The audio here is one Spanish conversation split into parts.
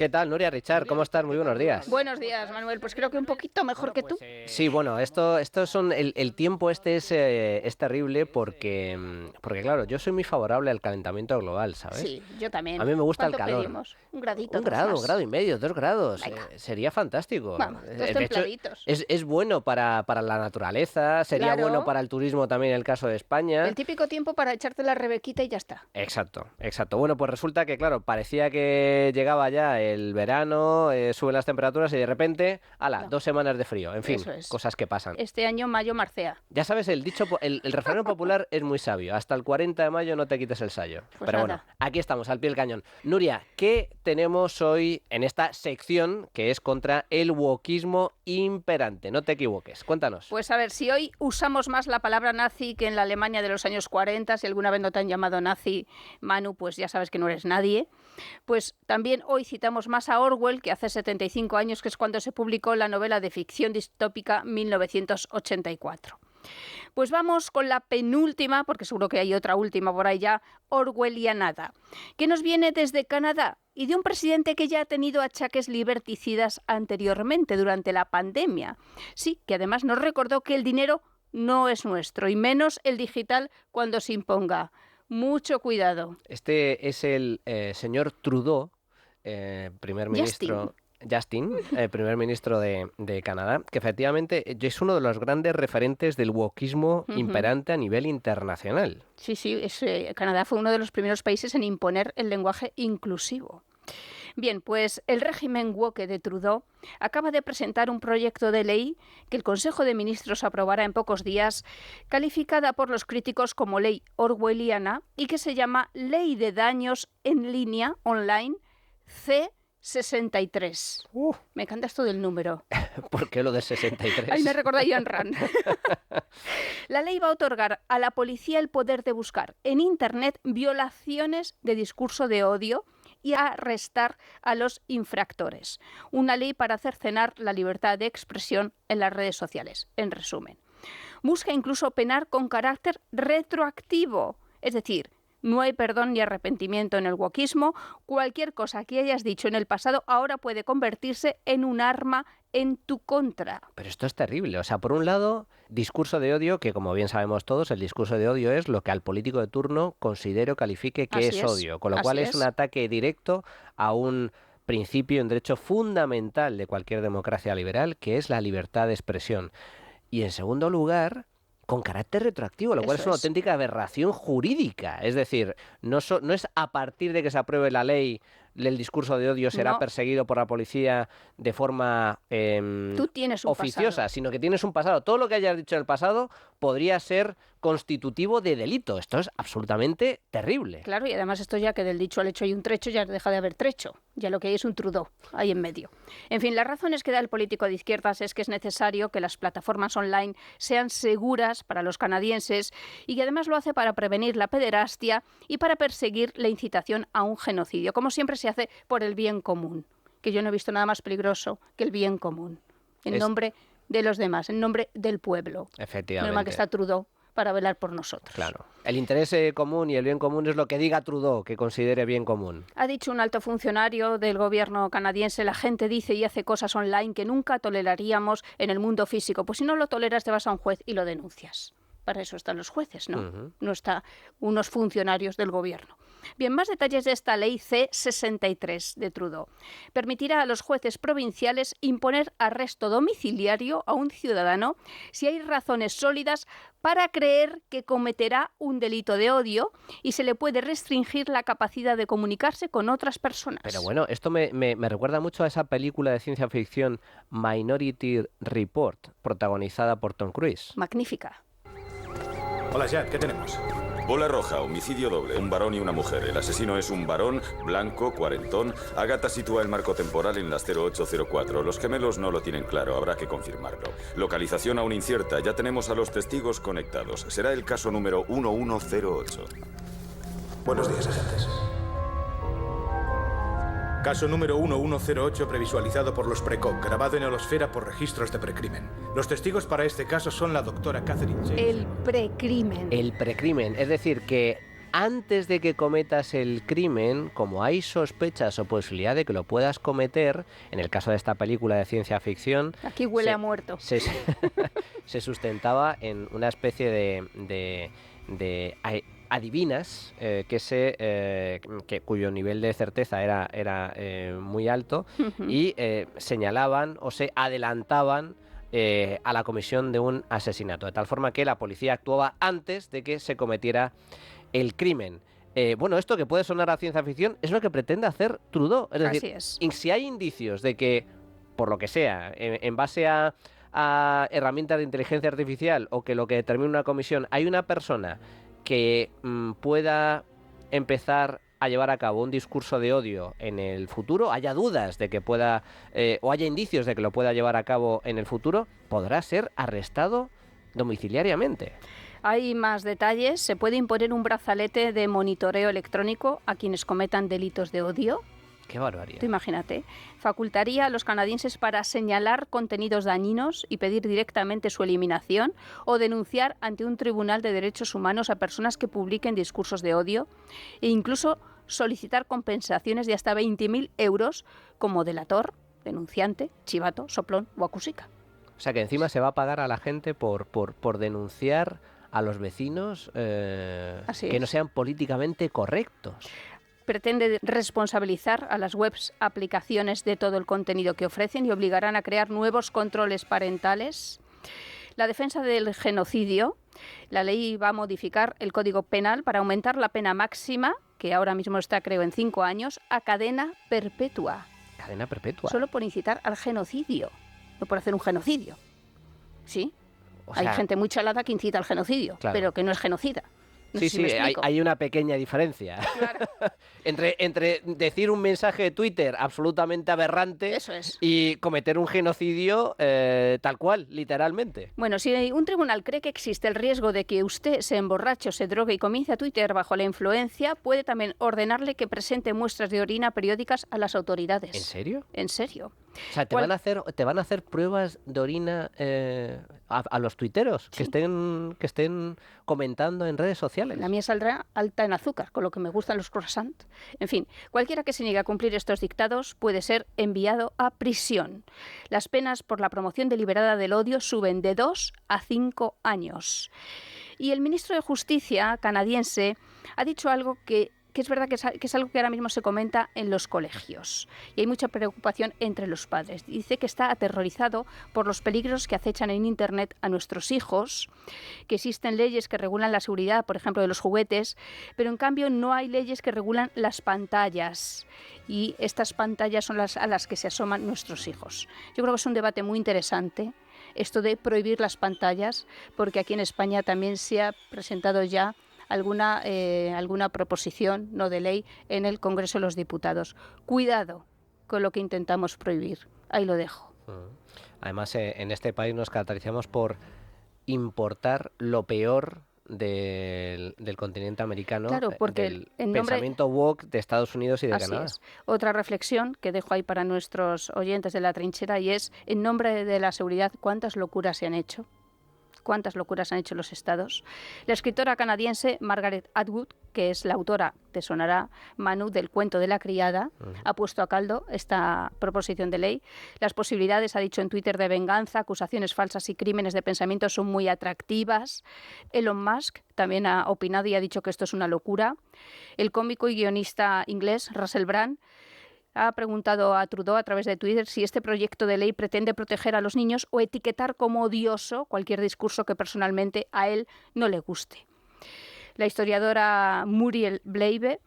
¿Qué tal, Nuria, Richard? ¿Cómo estás? Muy buenos días. Buenos días, Manuel. Pues creo que un poquito mejor que tú. Sí, bueno, esto son el tiempo es terrible porque claro, yo soy muy favorable al calentamiento global, ¿sabes? Sí, yo también. A mí me gusta el ¿Cuánto calor. pedimos? Un gradito, Un dos grado, más. grado y medio, 2 grados. Venga. Sería fantástico. Vamos, dos De hecho, templaditos. es bueno para la naturaleza, sería Claro. bueno para el turismo también en el caso de España. El típico tiempo para echarte la rebequita y ya está. Exacto, exacto. Bueno, pues resulta que, claro, parecía que llegaba ya el verano, suben las temperaturas y de repente, ¡hala!, No. 2 semanas de frío. En fin, Eso es. cosas que pasan. Este año mayo marcea. Ya sabes, el refrán popular es muy sabio. Hasta el 40 de mayo no te quites el sayo. Pues Pero nada. bueno, aquí estamos, al pie del cañón. Nuria, ¿qué tenemos hoy en esta sección que es contra el wokismo imperante? No te equivoques, cuéntanos. Pues a ver, si hoy usamos más la palabra nazi que en la Alemania de los años 40, si alguna vez no te han llamado nazi, Manu, pues ya sabes que no eres nadie. Pues también hoy citamos más a Orwell, que hace 75 años, que es cuando se publicó la novela de ficción distópica 1984. Pues vamos con la penúltima, porque seguro que hay otra última por ahí ya, orwellianada, que nos viene desde Canadá y de un presidente que ya ha tenido achaques liberticidas anteriormente durante la pandemia. Sí, que además nos recordó que el dinero no es nuestro, y menos el digital cuando se imponga. Mucho cuidado. Este es el señor Trudeau, primer ministro... Justin, primer ministro de Canadá, que efectivamente es uno de los grandes referentes del wokismo imperante a nivel internacional. Sí, Canadá fue uno de los primeros países en imponer el lenguaje inclusivo. Bien, pues el régimen woke de Trudeau acaba de presentar un proyecto de ley que el Consejo de Ministros aprobará en pocos días, calificada por los críticos como ley orwelliana y que se llama Ley de Daños en Línea Online C63. Me encanta esto del número. ¿Por qué lo de 63? Ay, me recuerda a Ian Rand. La ley va a otorgar a la policía el poder de buscar en Internet violaciones de discurso de odio y a arrestar a los infractores. Una ley para cercenar la libertad de expresión en las redes sociales, en resumen. Busca incluso penar con carácter retroactivo, es decir, no hay perdón ni arrepentimiento en el wokismo. Cualquier cosa que hayas dicho en el pasado ahora puede convertirse en un arma en tu contra. Pero esto es terrible. O sea, por un lado, discurso de odio, que como bien sabemos todos, el discurso de odio es lo que al político de turno considere o califique que es odio. Con lo cual es un ataque directo a un principio, un derecho fundamental de cualquier democracia liberal, que es la libertad de expresión. Y en segundo lugar, con carácter retroactivo, lo cual es una auténtica aberración jurídica. Es decir, no es a partir de que se apruebe la ley, el discurso de odio será perseguido por la policía de forma Tú tienes un oficiosa, pasado. sino que tienes un pasado. Todo lo que hayas dicho en el pasado podría ser constitutivo de delito. Esto es absolutamente terrible. Claro, y además esto ya que del dicho al hecho hay un trecho, ya deja de haber trecho. Ya lo que hay es un Trudeau ahí en medio. En fin, las razones que da el político de izquierdas es que es necesario que las plataformas online sean seguras para los canadienses y que además lo hace para prevenir la pederastia y para perseguir la incitación a un genocidio. Como siempre se hace por el bien común, que yo no he visto nada más peligroso que el bien común, en nombre de los demás, en nombre del pueblo. Efectivamente. Normal que está Trudeau para velar por nosotros. Claro. El interés común y el bien común es lo que diga Trudeau que considere bien común. Ha dicho un alto funcionario del gobierno canadiense: la gente dice y hace cosas online que nunca toleraríamos en el mundo físico. Pues si no lo toleras, te vas a un juez y lo denuncias. Para eso están los jueces, ¿no? No están unos funcionarios del gobierno. Bien, más detalles de esta ley C63 de Trudeau. Permitirá a los jueces provinciales imponer arresto domiciliario a un ciudadano si hay razones sólidas para creer que cometerá un delito de odio y se le puede restringir la capacidad de comunicarse con otras personas. Pero bueno, esto me recuerda mucho a esa película de ciencia ficción Minority Report, protagonizada por Tom Cruise. Magnífica. Hola, Jack, ¿qué tenemos? Bola roja, homicidio doble, un varón y una mujer. El asesino es un varón, blanco, cuarentón. Agatha sitúa el marco temporal en las 0804. Los gemelos no lo tienen claro, habrá que confirmarlo. Localización aún incierta, ya tenemos a los testigos conectados. Será el caso número 1108. Buenos días, agentes. Caso número 1108 previsualizado por los PRECOC, grabado en Holosfera por registros de precrimen. Los testigos para este caso son la doctora Catherine James. El precrimen. El precrimen, es decir, que antes de que cometas el crimen, como hay sospechas o posibilidad de que lo puedas cometer, en el caso de esta película de ciencia ficción... Aquí huele a muerto. Se sustentaba en una especie de adivinas cuyo nivel de certeza era muy alto y señalaban o se adelantaban a la comisión de un asesinato, de tal forma que la policía actuaba antes de que se cometiera el crimen. Bueno, esto que puede sonar a ciencia ficción es lo que pretende hacer Trudeau. Es decir, si hay indicios de que, por lo que sea, en base a herramientas de inteligencia artificial o que lo que determina una comisión, hay una persona que pueda empezar a llevar a cabo un discurso de odio en el futuro, haya dudas de que pueda o haya indicios de que lo pueda llevar a cabo en el futuro, podrá ser arrestado domiciliariamente. Hay más detalles. Se puede imponer un brazalete de monitoreo electrónico a quienes cometan delitos de odio. ¡Qué barbaridad! Tú imagínate. Facultaría a los canadienses para señalar contenidos dañinos y pedir directamente su eliminación o denunciar ante un tribunal de derechos humanos a personas que publiquen discursos de odio e incluso solicitar compensaciones de hasta 20.000 euros como delator, denunciante, chivato, soplón o acusica. O sea que encima se va a pagar a la gente por denunciar a los vecinos que no sean políticamente correctos. Pretende responsabilizar a las webs, aplicaciones de todo el contenido que ofrecen y obligarán a crear nuevos controles parentales. La defensa del genocidio. La ley va a modificar el Código Penal para aumentar la pena máxima, que ahora mismo está, creo, en 5 años, a cadena perpetua. ¿Cadena perpetua? Solo por incitar al genocidio, no por hacer un genocidio. ¿Sí? O sea, hay gente muy chalada que incita al genocidio, claro, pero que no es genocida. No sé si hay una pequeña diferencia. Claro. entre decir un mensaje de Twitter absolutamente aberrante y cometer un genocidio tal cual, literalmente. Bueno, si un tribunal cree que existe el riesgo de que usted se emborrache o se drogue y comience a tuitear bajo la influencia, puede también ordenarle que presente muestras de orina periódicas a las autoridades. ¿En serio? En serio. O sea, te van a hacer pruebas de orina a los tuiteros, sí, que estén comentando en redes sociales. La mía saldrá alta en azúcar, con lo que me gustan los croissants. En fin, cualquiera que se niegue a cumplir estos dictados puede ser enviado a prisión. Las penas por la promoción deliberada del odio suben de 2 a 5 años. Y el ministro de Justicia canadiense ha dicho algo que es verdad que es algo que ahora mismo se comenta en los colegios y hay mucha preocupación entre los padres. Dice que está aterrorizado por los peligros que acechan en Internet a nuestros hijos, que existen leyes que regulan la seguridad, por ejemplo, de los juguetes, pero en cambio no hay leyes que regulan las pantallas y estas pantallas son a las que se asoman nuestros hijos. Yo creo que es un debate muy interesante esto de prohibir las pantallas, porque aquí en España también se ha presentado ya alguna proposición no de ley en el Congreso de los Diputados. Cuidado con lo que intentamos prohibir. Ahí lo dejo. Además, en este país nos caracterizamos por importar lo peor del continente americano, claro, porque del pensamiento woke de Estados Unidos y de Canadá. Es. Otra reflexión que dejo ahí para nuestros oyentes de la trinchera y es, en nombre de la seguridad, ¿cuántas locuras se han hecho? ¿Cuántas locuras han hecho los estados? La escritora canadiense Margaret Atwood, que es la autora, te sonará, Manu, del cuento de la criada, ha puesto a caldo esta proposición de ley. Las posibilidades, ha dicho en Twitter, de venganza, acusaciones falsas y crímenes de pensamiento son muy atractivas. Elon Musk también ha opinado y ha dicho que esto es una locura. El cómico y guionista inglés Russell Brand ha preguntado a Trudeau a través de Twitter si este proyecto de ley pretende proteger a los niños o etiquetar como odioso cualquier discurso que personalmente a él no le guste. La historiadora Muriel Bleibe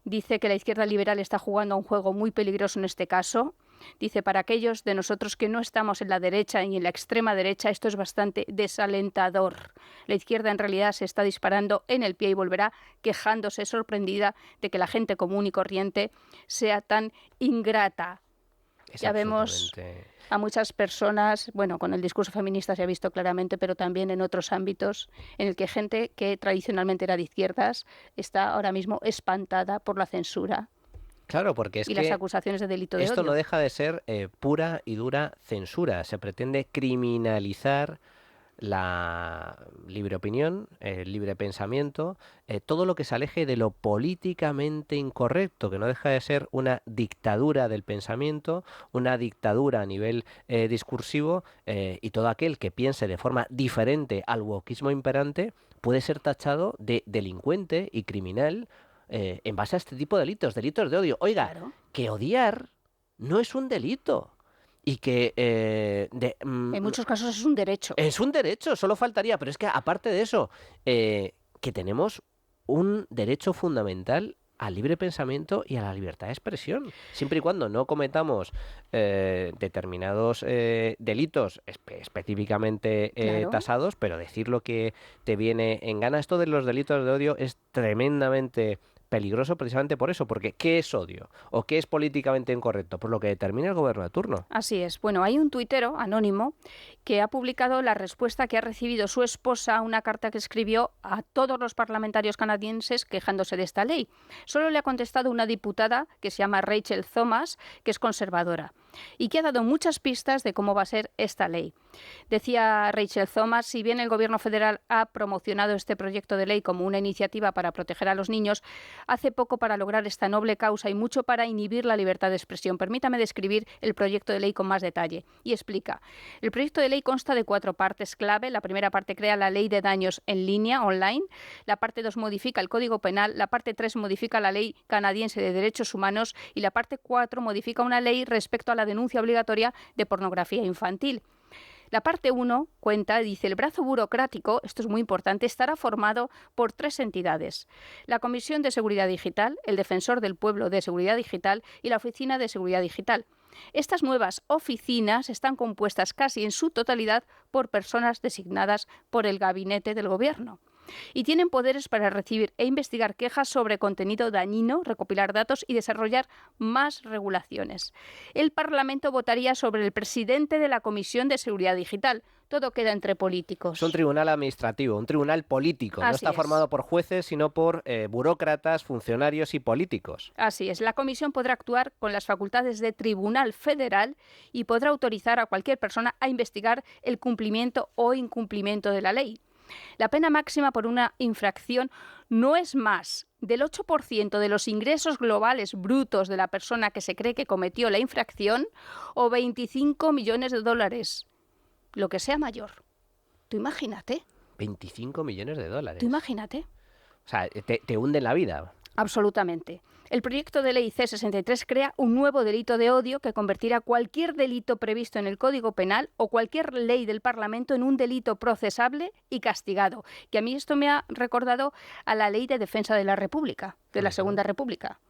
dice que la izquierda liberal está jugando a un juego muy peligroso en este caso. Dice, para aquellos de nosotros que no estamos en la derecha y en la extrema derecha, esto es bastante desalentador. La izquierda en realidad se está disparando en el pie y volverá quejándose sorprendida de que la gente común y corriente sea tan ingrata. Ya vemos a muchas personas, bueno, con el discurso feminista se ha visto claramente, pero también en otros ámbitos en el que gente que tradicionalmente era de izquierdas está ahora mismo espantada por la censura. Claro, porque es y que las acusaciones de delito de esto odio. No deja de ser pura y dura censura. Se pretende criminalizar la libre opinión, el libre pensamiento, todo lo que se aleje de lo políticamente incorrecto, que no deja de ser una dictadura del pensamiento, una dictadura a nivel discursivo, y todo aquel que piense de forma diferente al wokismo imperante puede ser tachado de delincuente y criminal en base a este tipo de delitos de odio. Oiga, claro, que odiar no es un delito. Y que en muchos casos es un derecho. Es un derecho, solo faltaría. Pero es que aparte de eso, que tenemos un derecho fundamental al libre pensamiento y a la libertad de expresión. Siempre y cuando no cometamos determinados delitos específicamente claro, tasados, pero decir lo que te viene en gana. Esto de los delitos de odio es tremendamente peligroso precisamente por eso, porque ¿qué es odio? ¿O qué es políticamente incorrecto? Por lo que determina el gobierno de turno. Así es. Bueno, hay un tuitero anónimo que ha publicado la respuesta que ha recibido su esposa a una carta que escribió a todos los parlamentarios canadienses quejándose de esta ley. Solo le ha contestado una diputada que se llama Rachel Thomas, que es conservadora, y que ha dado muchas pistas de cómo va a ser esta ley. Decía Rachel Thomas, si bien el gobierno federal ha promocionado este proyecto de ley como una iniciativa para proteger a los niños, hace poco para lograr esta noble causa y mucho para inhibir la libertad de expresión. Permítame describir el proyecto de ley con más detalle. Y explica. El proyecto de ley consta de 4 partes clave. La primera parte crea la ley de daños en línea, online. La parte 2 modifica el Código Penal. La parte 3 modifica la Ley Canadiense de Derechos Humanos. Y la parte 4 modifica una ley respecto a la denuncia obligatoria de pornografía infantil. La parte 1 dice, el brazo burocrático, esto es muy importante, estará formado por 3 entidades. La Comisión de Seguridad Digital, el Defensor del Pueblo de Seguridad Digital y la Oficina de Seguridad Digital. Estas nuevas oficinas están compuestas casi en su totalidad por personas designadas por el gabinete del gobierno. Y tienen poderes para recibir e investigar quejas sobre contenido dañino, recopilar datos y desarrollar más regulaciones. El Parlamento votaría sobre el presidente de la Comisión de Seguridad Digital. Todo queda entre políticos. Es un tribunal administrativo, un tribunal político. No está formado por jueces, sino por burócratas, funcionarios y políticos. Así es. La comisión podrá actuar con las facultades de tribunal federal y podrá autorizar a cualquier persona a investigar el cumplimiento o incumplimiento de la ley. La pena máxima por una infracción no es más del 8% de los ingresos globales brutos de la persona que se cree que cometió la infracción o 25 millones de dólares, lo que sea mayor. Tú imagínate. 25 millones de dólares. Tú imagínate. O sea, te hunde en la vida. Absolutamente. El proyecto de ley C-63 crea un nuevo delito de odio que convertirá cualquier delito previsto en el Código Penal o cualquier ley del Parlamento en un delito procesable y castigado. Que a mí esto me ha recordado a la Ley de Defensa de la República, de la Segunda República.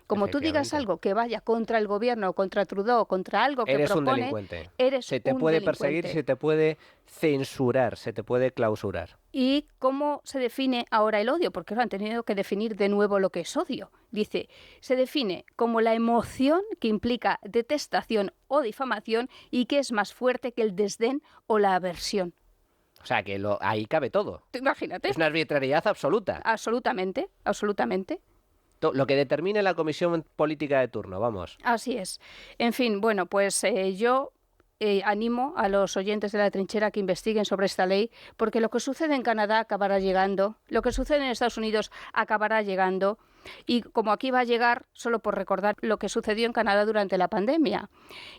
Como tú digas algo que vaya contra el gobierno, contra Trudeau, contra algo que eres propone, un delincuente. Eres un delincuente. Se te puede perseguir, se te puede censurar, se te puede clausurar. ¿Y cómo se define ahora el odio? Porque han tenido que definir de nuevo lo que es odio. Dice, se define como la emoción que implica detestación o difamación y que es más fuerte que el desdén o la aversión. O sea, que ahí cabe todo. Imagínate. Es una arbitrariedad absoluta. Absolutamente, absolutamente. Lo que determine la comisión política de turno, vamos. Así es. En fin, bueno, pues yo animo a los oyentes de La Trinchera que investiguen sobre esta ley, porque lo que sucede en Canadá acabará llegando, lo que sucede en Estados Unidos acabará llegando, y como aquí va a llegar, solo por recordar lo que sucedió en Canadá durante la pandemia.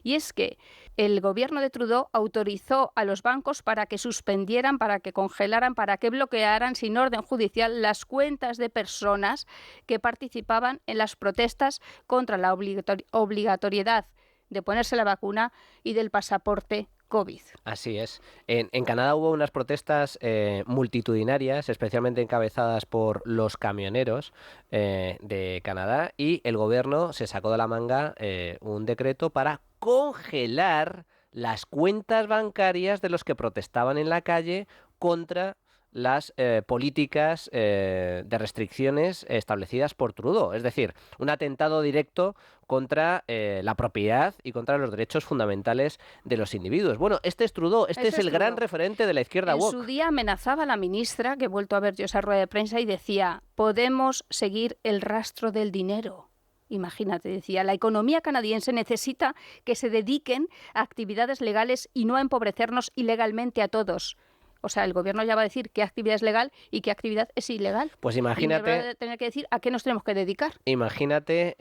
Y es que el gobierno de Trudeau autorizó a los bancos para que suspendieran, para que congelaran, para que bloquearan sin orden judicial las cuentas de personas que participaban en las protestas contra la obligatoriedad de ponerse la vacuna y del pasaporte COVID. Así es. En Canadá hubo unas protestas multitudinarias, especialmente encabezadas por los camioneros de Canadá, y el gobierno se sacó de la manga un decreto para congelar las cuentas bancarias de los que protestaban en la calle contra las políticas de restricciones establecidas por Trudeau. Es decir, un atentado directo contra la propiedad y contra los derechos fundamentales de los individuos. Bueno, este es Trudeau, este es el gran referente de la izquierda woke. En su día amenazaba a la ministra, que he vuelto a ver yo esa rueda de prensa, y decía, podemos seguir el rastro del dinero. Imagínate, decía, la economía canadiense necesita que se dediquen a actividades legales y no a empobrecernos ilegalmente a todos. O sea, el gobierno ya va a decir qué actividad es legal y qué actividad es ilegal. Pues imagínate... Y va a tener que decir a qué nos tenemos que dedicar. Imagínate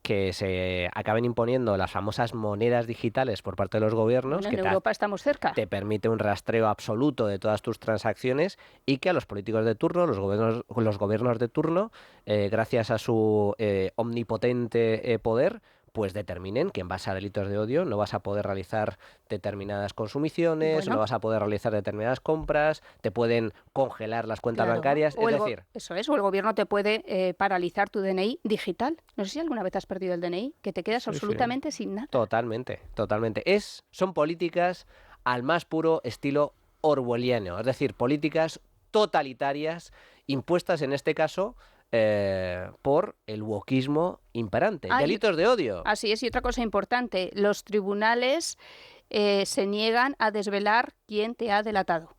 que se acaben imponiendo las famosas monedas digitales por parte de los gobiernos, Bueno, que en Europa estamos cerca. te permite un rastreo absoluto de todas tus transacciones y que a los políticos de turno, los gobiernos de turno, gracias a su omnipotente poder, pues determinen que en base a delitos de odio no vas a poder realizar determinadas consumiciones, no vas a poder realizar determinadas compras, te pueden congelar las cuentas bancarias, o es decir... Eso es, o el gobierno te puede paralizar tu DNI digital. No sé si alguna vez has perdido el DNI, que te quedas absolutamente sin nada. Totalmente. Son políticas al más puro estilo orwelliano, es decir, políticas totalitarias impuestas en este caso por el wokismo imperante. Delitos de odio. Así es, y otra cosa importante, los tribunales se niegan a desvelar quién te ha delatado.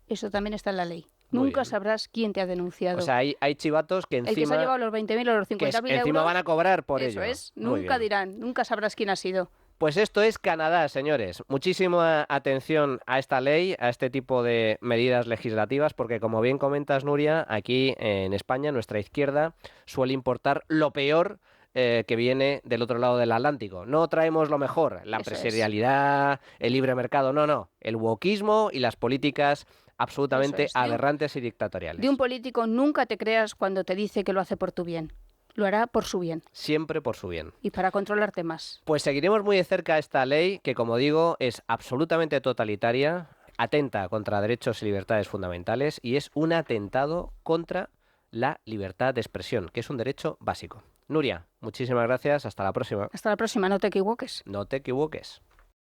Eso también está en la ley. Nunca sabrás quién te ha denunciado. O sea, hay chivatos que encima... El que se ha llevado los 20.000 o los 50.000 euros... encima van a cobrar por ello. Eso es, nunca dirán, nunca sabrás quién ha sido. Pues esto es Canadá, señores. Muchísima atención a esta ley, a este tipo de medidas legislativas, porque como bien comentas, Nuria, aquí en España, nuestra izquierda suele importar lo peor que viene del otro lado del Atlántico. No traemos lo mejor, la empresarialidad, el libre mercado, no. El wokismo y las políticas absolutamente aberrantes y dictatoriales. De un político nunca te creas cuando te dice que lo hace por tu bien. Lo hará por su bien. Siempre por su bien. Y para controlarte más. Pues seguiremos muy de cerca esta ley que, como digo, es absolutamente totalitaria, atenta contra derechos y libertades fundamentales y es un atentado contra la libertad de expresión, que es un derecho básico. Nuria, muchísimas gracias. Hasta la próxima. Hasta la próxima. No te equivoques. No te equivoques.